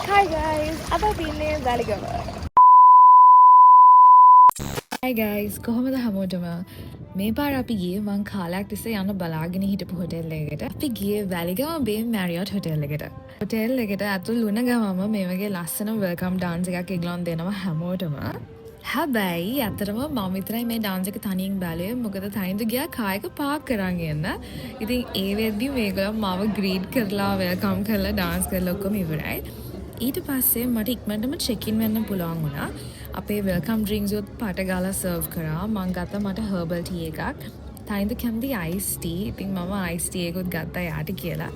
Hi guys, apa pinne Weligama. Hi guys, කොහොමද හැමෝටම? මේ පාර අපි ගියේ මං කාලයක් තිස්සේ යන්න බලාගෙන හිටපු හොටෙල් එකකට. අපි ගියේ වැලිගම බේ මැරියට් හොටෙල් එකට. හොටෙල් එකට ඇතුල් වුණ ගමම මේ වගේ ලස්සන වෙල්කම් ඩාන්ස් එකක් ඒගොල්ලන් දෙනවා හැමෝටම. හැබැයි ඇත්තටම මම විතරයි මේ ඩාන්ස් එක තනියෙන් බැලුවේ. මොකද තනින්ද ගියා කායක පාක් කරන් යන්න. ඉතින් ඒ වෙද්දි මේගොල්ලෝ මාව ග්‍රීට් කරලා වෙල්කම් කරලා ඩාන්ස් කරලා ඔක්කොම ඉවරයි. ඊට පස්සේ මට ඉක්මනටම චෙක් ඉන් වෙන්න පුළුවන් වුණා. අපේ වෙල්කම් ඩ්‍රින්ක්ස් උත් පාට ගාලා සර්ව් කරා. මං ගත්තා මට හර්බල් ටී එකක්. තනින්ද කැමති අයිස් ටී. ඉතින් මම අයිස් ටී එකකුත් ගත්තා යාට කියලා.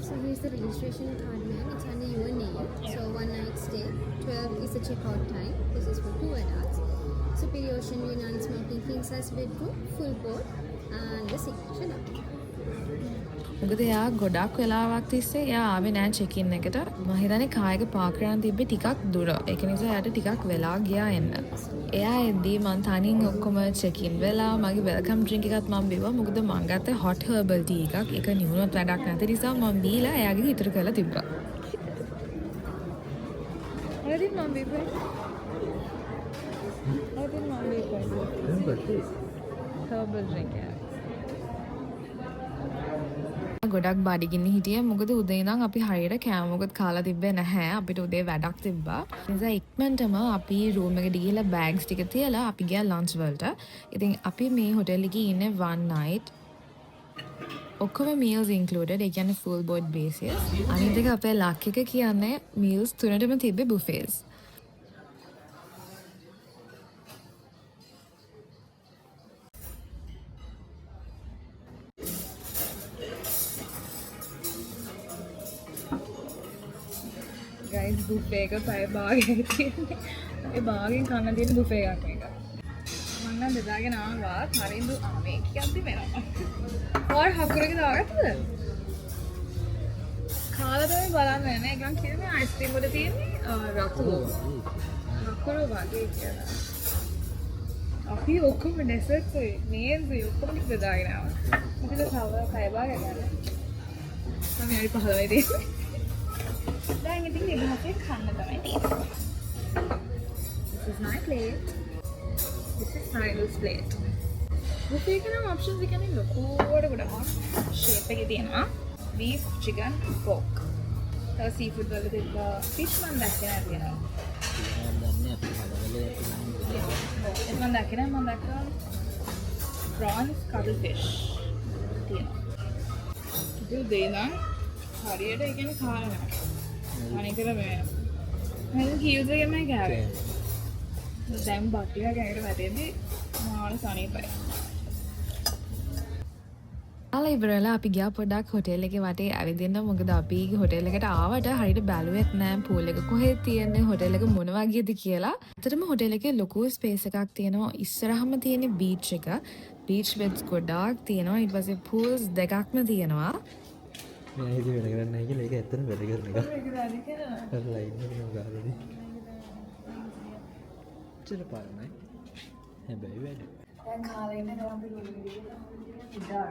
So here's the registration card, ma'am. It's under your name. So one night stay. 12 is the checkout time. This is for 2 adults. Superior ocean view, non-smoking, king size bedroom, full board, and the signature document. මොකද එයා ගොඩක් වෙලාවක් තිස්සේ එයා ආවේ නෑ check ඉන් එකට. මම හිතන්නේ කායක පාක් කරන් තිබ්බේ ටිකක් දුර. ඒක නිසා එයාට ටිකක් වෙලා ගියා එන්න. එයා එද්දී මං තනියෙන් ඔක්කොම චෙක් ඉන් වෙලා මගේ වෙල්කම් ඩ්‍රින්ක් එකත් මම බිව්වා. මොකද මං ගත්තේ හොට් හර්බල් ටී එකක්. ඒක නිවුණත් වැඩක් නැති නිසා මම බීලා එයාගේ ඉතුරු කරලා තිබ්බා. හරි මම බිව්වා. හරි මම බිව්වා. හර්බල් ඩ්‍රින්ක් එක. ගොඩක් බඩගින්න හිටියේ මොකද උදේ ඉඳන් අපි හරියට කෑම මොකද කාලා තිබ්බේ නැහැ. අපිට උදේ වැඩක් තිබ්බා. ඒ නිසා ඉක්මනටම අපි රූම් එකට ගිහලා බෑග්ස් ටික තියලා අපි ගියා ලන්ච් වලට. ඉතින් අපි මේ හොටෙල් එකේ ඉන්නේ one night. ඔක්කොම meals included. ඒ කියන්නේ full board basis. අනිත් එක අපේ ලක් එක කියන්නේ meals තුනටම තිබ්බේ buffets. guys buffet එක පය භාගයක තියෙන්නේ. ඒ භාගයෙන් කන්න තියෙන buffet එකක් මේක. මම නම් බෙදාගෙන ආවා. හරිඳු මේ කියද්දි වෙනවා. ඔය හකුරේ දාගත්තද? කාලා තමයි බලන්න යන්නේ. ඒකන් කියන්නේ අයිස්ක්‍රීම් වල තියෙන්නේ රකුරු. රකුරු වගේ කියලා. අපි ඔක්කොම ඩෙසර්ට්ස් මේන්ස් ඔක්කොම බෙදාගෙන ආවා. මොකද තව පය භාගයක් ගන්න. මම හරි 15 දෙන්නේ. දැන් ඉතින් මේ භාගයේ කන්න තමයි තියෙන්නේ. This is my plate. This is Sail's plate. Buffet එකේ නම් ඔප්ෂන්ස් එකනේ ලොකුවට ගොඩක් ෂේප් එකේ තියෙනවා. beef, chicken, pork. තව seafood වල තිබ්බ fish මම දැක්කේ නැහැ තියෙනවා. මම දැක්කා prawns, cuttlefish තියෙනවා. ඉතින් දෙන්නා හරියට ඒ කියන්නේ කාලා නැහැ. අනිකර මේ මම කීයුස් එකෙන් මම කෑවේ. දැන් බට්ටිය ගෑකට වැටෙද්දි මාන සනීපයි. ආලා ඉවරලා අපි ගියා පොඩ්ඩක් හොටෙල් එකේ වටේ ඇවිදින්න. මොකද අපි හොටෙල් එකට ආවට හරියට බැලුවෙත් නෑ පූල් එක කොහෙද තියෙන්නේ, හොටෙල් එක මොන වගේද කියලා. ඇත්තටම හොටෙල් එකේ ලොකු ස්පේස් එකක් තියෙනවා. ඉස්සරහම තියෙන්නේ බීච් එක. බීච් බෙඩ්ස් ගොඩාක් තියෙනවා. ඊට පස්සේ පූල්ස් දෙකක්ම තියෙනවා. මේ හිතේ වෙන කරන්නේ නැහැ කියලා ඒක ඇත්තටම වැඩ කරන එක. කරලා ඉන්නේ ගාලදී. චිරපාරයි. හැබැයි වැඩ. දැන් කාලේ ඉන්න ගමන් අපි රූම් එකේ ඉඳලා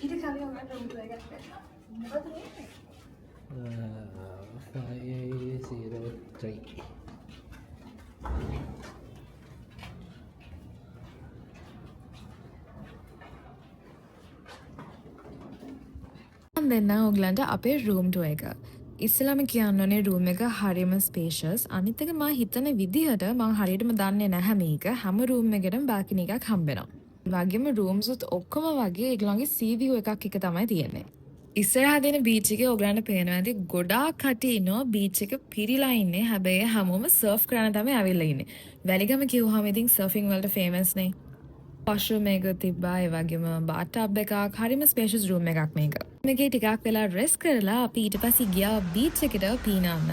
ඊට කලින් ඔන්න රූම් එකක් ගත්තා. මොකද මේ? 503. දෙන්න ඔයගලන්ට අපේ රූම් ටුවර් එක. ඉස්සෙල්ලාම කියන්න ඕනේ රූම් එක හරියම ස්පේෂස්. අනිත් එක මම හිතන විදිහට මම හරියටම දන්නේ නැහැ මේක. හැම රූම් එකකටම බල්කනි එකක් හම්බෙනවා. වගේම රූම්ස් උත් ඔක්කොම වගේ ඒගොල්ලන්ගේ සී විව් එකක් එක තමයි තියෙන්නේ. ඉස්සරහා දෙන බීච් එකේ ඔයගලන්ට පේනවා ඇති ගොඩාක් කට්ටිය ඉන්නවා බීච් එක පිරීලා ඉන්නේ. හැබැයි හැමෝම සර්ෆ් කරන්න තමයි ඇවිල්ලා ඉන්නේ. වැලිගම කිව්වහම ඉතින් සර්ෆින් වලට ෆේමස් නේ. වොෂ්රූම් එක තිබ්බා. ඒ වගේම බාත්ටබ් එකක්. හරිම ස්පේෂස් රූම් එකක් මේක. මේකේ ටිකක් වෙලා රෙස්ට් කරලා අපි ඊට පස්සේ ගියා බීච් එකට පීනන්න.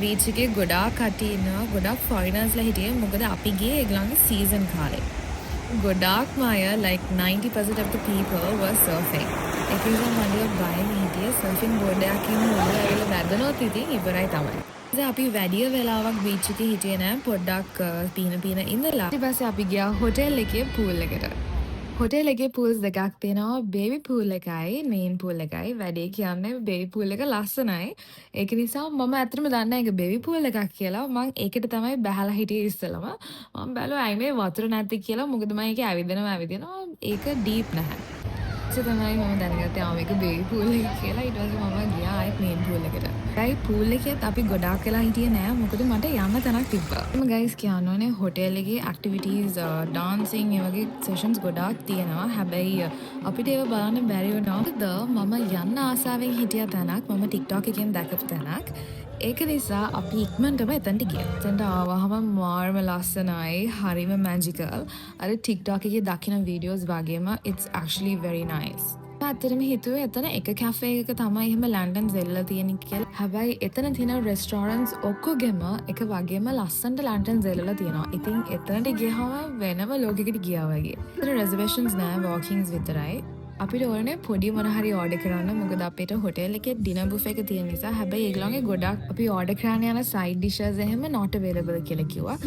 බීච් එකේ ගොඩාක් කට්ටිය ඉන්නවා. ගොඩාක් ෆොරිනර්ස්ලා හිටියේ. මොකද අපි ගියේ ඒගොල්ලන්ගේ සීසන් කාලේ. ගොඩාක්ම අය like 90% of the people were surfing. ඒක නිසා මම බයෙන් හිටියේ surfing board එකකින් උඩ ඇවිල්ලා වැදනොත් ඉතින් ඉවරයි තමයි. ඉතින් අපි වැඩි වෙලාවක් beach එකේ හිටියේ නෑ පොඩ්ඩක් පීන ඉඳලා. ඊට පස්සේ අපි ගියා hotel එකේ pool එකට. hotel එකේ pools දෙකක් තියෙනවා baby pool එකයි main pool එකයි. වැඩේ කියන්නේ baby pool එක ලස්සනයි. ඒක නිසා මම ඇත්තටම දන්නේ නැහැ ඒක baby pool එකක් කියලා. මම ඒකට තමයි බහලා හිටියේ ඉස්සෙල්ලම. මම බැලුවා අයි මේ වතුර නැති කියලා. මොකද මම ඒකේ ඇවිදිනවා. ඒක deep නැහැ. ඒ තමයි මම දැනගත්තේ මේක baby pool එක කියලා. ඊට පස්සේ මම ගියා ආයෙත් main pool එකට. ගයි pool එකේත් අපි ගොඩාක් වෙලා හිටියේ නෑ. මොකද මට යන්න තැනක් තිබ්බා. මම guys කියන්න ඕනේ hotel එකේ activities dancing ඒ වගේ sessions ගොඩාක් තියෙනවා. හැබැයි අපිට ඒව බලන්න බැරි වුණා. මම යන්න ආසාවෙන් හිටිය තැනක් මම TikTok එකෙන් දැකපු තැනක්. ඒක නිසා අපි ඉක්මනටම එතනට ගියා. එතනට ආවහම මාර්ම ලස්සනයි, හරිම මැජිකල්. අර TikTok එකේ දකින වීඩියෝස් වගේම it's actually very nice. ඇත්තටම හිතුවේ එතන එක කැෆේ එකක තමයි එහෙම ලන්ඩන් සෙල්ලලා තියෙන කියලා. හැබැයි එතන තියෙන රෙස්ටෝරන්ට්ස් ඔක්කොගෙම එක වගේම ලස්සනට ලන්ඩන් සෙල්ලලා තියෙනවා. ඉතින් එතනට ගියහම වෙනම ලෝකෙකට ගියා වගේ. එතන reservations නෑ, walk-ins විතරයි. අපිට ඕනේ පොඩි මොන හරි ඕඩර් කරන්න. මොකද අපිට හොටෙල් එකේ ඩිනර් බුෆේ එක තියෙන නිසා. හැබැයි ඒගොල්ලෝගේ ගොඩක් අපි ඕඩර් කරන්න යන සයිඩ් ඩිෂස් එහෙම not available කියලා කිව්වා.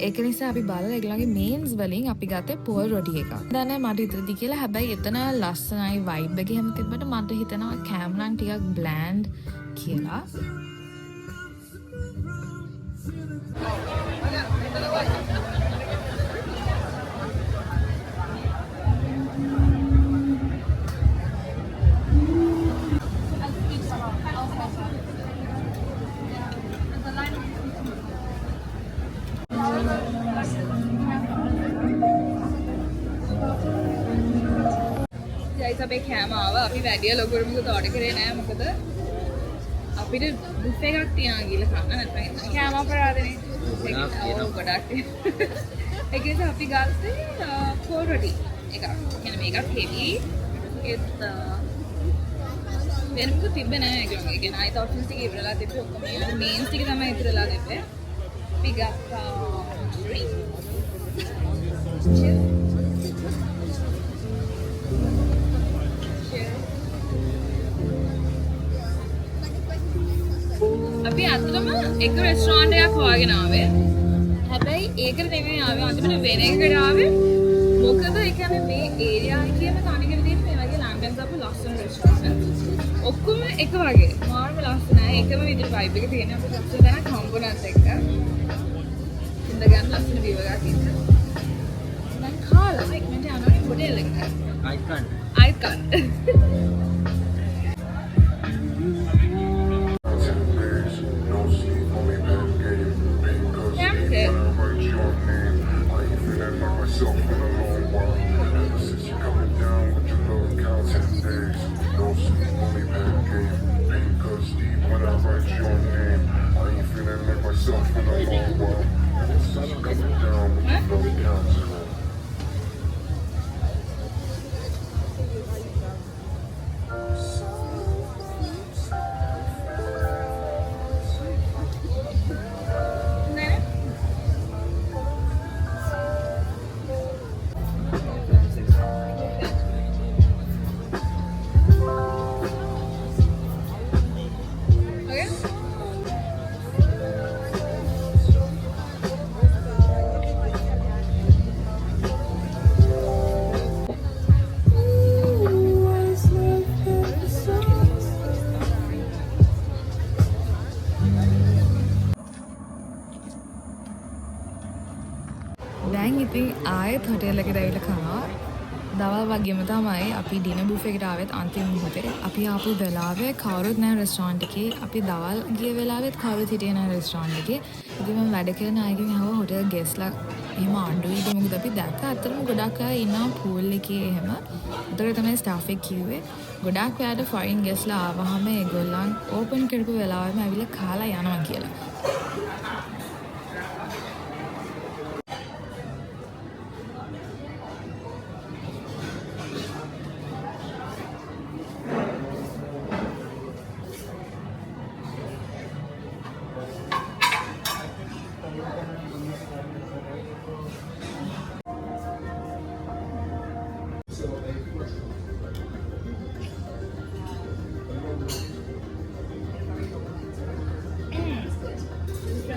ඒක නිසා අපි බලලා ඒගොල්ලෝගේ මේන්ස් වලින් අපි ගත්තේ පෝල් රොටි එකක්. දැන් මට හිතෙද්දි කියලා හැබැයි එතන ලස්සනයි වයිබ් එක එහෙම තිබ්බට මට හිතෙනවා කෑම නම් ටිකක් බ්ලෑන්ඩ් කියලා. අපේ කෑම ආවා. අපි වැඩිය ලොකුවට මොකද ඕඩර් කරේ නෑ. මොකද අපිට බුෆේ එකක් තියනවා කියලා කන්න නැත්නම් කෑම අපරාධනේ. ඒක ගොඩක්. ඒක නිසා අපි ගත්තේ පෝල් රොටි එකක්. කියන්නේ මේකත් heavy. ඒත් වෙන මොකද තිබ්බේ නෑ ඒගොල්ලෝ. ඒ කියන්නේ අයිත් ඔප්ෂන්ස් ටික ඉවරලා තිබ්බේ ඔක්කොම මේන්ස් ටික තමයි ඉතුරුලා තිබ්බේ. අපි ගත්තා අපි අතටම එක රෙස්ටෝරන්ට් එකක් හොයාගෙන ආවේ. හැබැයි ඒකට නෙමෙයි ආවේ. අන්තිමට වෙන එකකට ආවේ. මොකද ඒ කියන්නේ මේ ඒරියා එකේම තනිකර තියෙන මේ වගේ ලන්ඩන් දාපු ලස්සන රෙස්ටෝරන්ට්. ඔක්කොම එක වගේ. මාර්ම ලස්සනයි. එකම විදිහට වයිබ් එක තියෙනවා. අපිට ලස්සන දැනක් හම්බුණාත් එක්ක. ඉඳ ගන්න ලස්සන view එකක් ඉන්න. දැන් කාලා ඉක්මනට යනවා හොටෙල් එකට. I can't. දැන් ඉතින් ආයෙත් හොටෙල් එකට ඇවිල්ලා කනවා. දවල් වගේම තමයි අපි ඩිනර් බුෆේ එකට ආවෙත් අන්තිම මොහොතේ. අපි ආපු වෙලාවේ කවුරුත් නැහැ රෙස්ටෝරන්ට් එකේ. අපි දවල් ගිය වෙලාවෙත් කවුරුත් හිටියේ නැහැ රෙස්ටෝරන්ට් එකේ. ඉතින් මම වැඩ කරන අයගෙන් අහුවා හොටෙල් ගෙස්ලා එහෙම අඩුයිද මොකද අපි දැක්කා අතරම ගොඩක් අය ඉන්නවා පූල් එකේ එහෙම. ඒතර තමයි ස්ටාෆ් එක කිව්වේ ගොඩක් අයට ෆොරින් ගෙස්ලා ආවහම ඒගොල්ලන් ඕපන් කරපු වෙලාවෙම ඇවිල්ලා කාලා යනවා කියලා.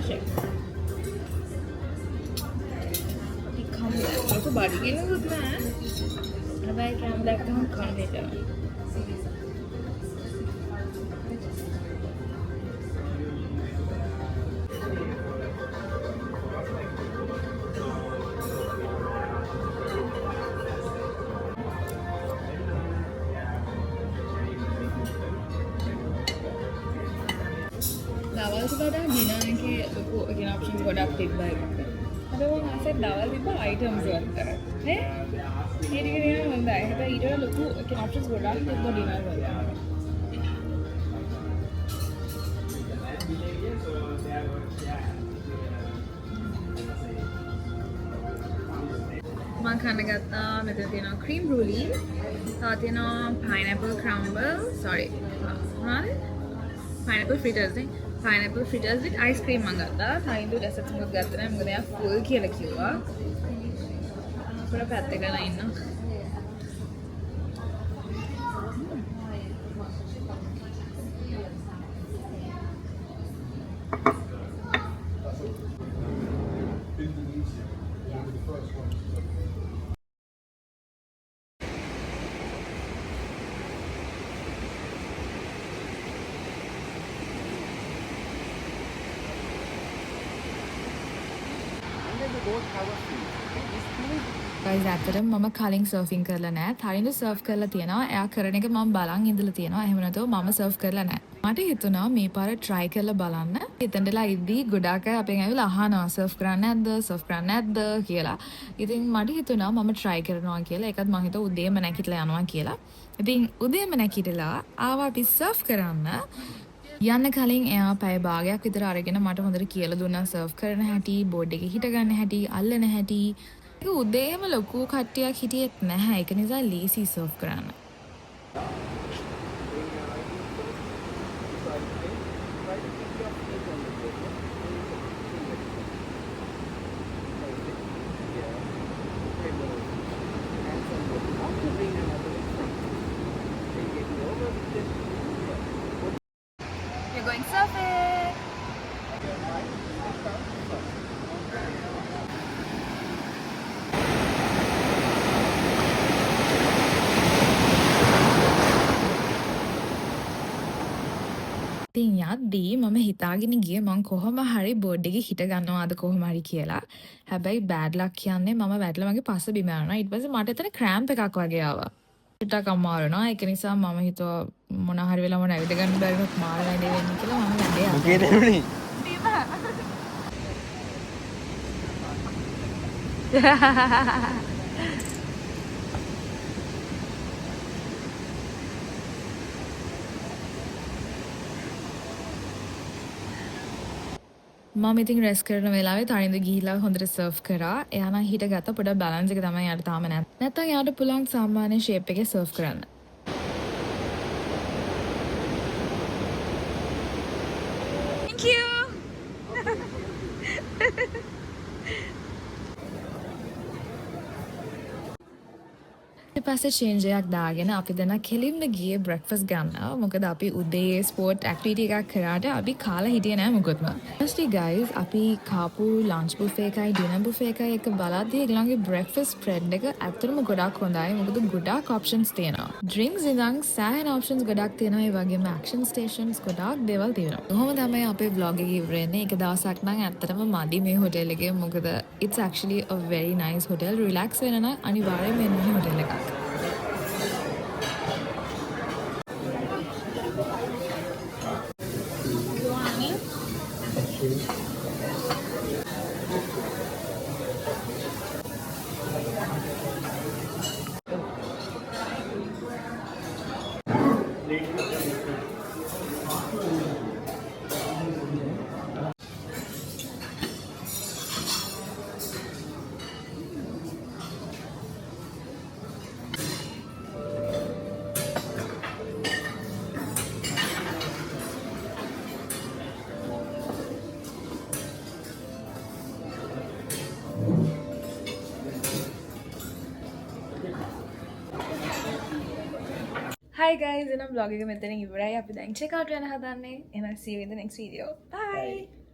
check. Aku body game में उतना है अब आई क्या मतलब हम खा लेते हैं दावल से पता है जीना ने कि लोगों के ऑप्शंस को अडाप्ट कर पाए अब वो ऐसे दावल भी आइटम्स होता है ये डिग्री में होता है तो इधर लोगों के ऑप्शंस को अडाप्ट कर पाए डिनर होता है मैं खाने का था मैं तो देना क्रीम ब्रूली साथ ही ना पाइनएप्पल क्रम्बल सॉरी हाँ पाइनएप्पल फ्रिटर्स नहीं पाइनएप्पल फ्रिटर्स विथ आइसक्रीम मंगाता था इंदु डेसर्ट्स मंगाते हैं मुझे यहाँ फुल किया लगी हुआ पूरा पैते का लाइन ना guys ඇත්තටම මම කලින් සර්ෆින් කරලා නැහැ. තරිඳු සර්ෆ් කරලා තියෙනවා. එයා කරන එක මම බලන් ඉඳලා තියෙනවා. එහෙම නැතුව මම සර්ෆ් කරලා නැහැ. මට හිතුණා මේ පාර try කරලා බලන්න. එතනදලා ඉද්දි ගොඩාක් අය අපෙන් ඇවිල්ලා අහනවා සර්ෆ් කරන්නේ නැද්ද? සර්ෆ් කරන්නේ නැද්ද කියලා. ඉතින් මට හිතුණා මම try කරනවා කියලා. ඒකත් මම හිතුවා උදේම නැගිටලා යනවා කියලා. ඉතින් උදේම නැගිටලා ආවා අපි සර්ෆ් කරන්න. යන්න කලින් එයා පැය භාගයක් විතර අරගෙන මට හොඳට කියලා දුන්නා සර්ෆ් කරන හැටි, බෝඩ් එකේ හිට ගන්න හැටි, අල්ලන හැටි. ඒක උදේම ලොකු කට්ටියක් හිටියෙත් නැහැ. ඒක නිසා ලීසි සර්ෆ් කරන්න. You're going surfing. ඉතින් යද්දී මම හිතාගෙන ගියේ මං කොහොම හරි බෝඩ් එකේ හිට ගන්නවාද කොහොම හරි කියලා. හැබැයි බෑඩ් ලක් කියන්නේ මම වැටලා මගේ පස්ස බිම යනවා. ඊට පස්සේ මට එතන ක්‍රෑම්ප් එකක් වගේ ආවා. ටිකක් අමාරු වෙනවා. ඒක නිසා මම හිතුවා මොන හරි වෙලා මම ඇවිද ගන්න බැරි වුණොත් මාර වැඩේ වෙන්නේ කියලා මම වැඩේ ආවා. මොකේද එන්නේ? මම ඉතින් රෙස් කරන වෙලාවේ තනින්ද ගිහිල්ලා හොඳට සර්ෆ් කරා. එයා නම් හිටගත්ත පොඩක් බැලන්ස් එක තමයි යාට තාම නැත්. නැත්තම් යාට පුළුවන් සාමාන්‍ය ෂේප් එකේ සර්ෆ් කරන්න. Thank you. ඊට පස්සේ චේන්ජ් එකක් දාගෙන අපි දැන් කෙලින්ම ගියේ බ්‍රෙක්ෆාස්ට් ගන්න. මොකද අපි උදේ ස්පෝර්ට් ඇක්ටිවිටි එකක් කරාට අපි කාලා හිටියේ නෑ මොකදම. Firstly guys අපි කාපු ලන්ච් බුෆේ එකයි ඩිනර් බුෆේ එකයි එක බලද්දී ඒගොල්ලන්ගේ බ්‍රෙක්ෆාස්ට් ස්ප්‍රෙඩ් එක ඇත්තටම ගොඩාක් හොඳයි. මොකද ගොඩාක් ඔප්ෂන්ස් තියෙනවා. ඩ්‍රින්ක්ස් ඉඳන් සෑහෙන ඔප්ෂන්ස් ගොඩාක් තියෙනවා. ඒ වගේම ඇක්ෂන් ස්ටේෂන්ස් ගොඩාක් දේවල් තියෙනවා. කොහොම තමයි අපේ vlog එක ඉවර වෙන්නේ. එක දවසක් නම් ඇත්තටම මදි මේ හොටෙල් එකේ. මොකද it's actually a very nice hotel. relax වෙන්න නම් අනිවාර්යයෙන්ම එන්න මේ හොටෙල් එකක්. Hi guys, in a vlog එක මෙතනින් ඉවරයි. අපි දැන් check out වෙන හදන්නේ. And I'll see you in the next video. Bye.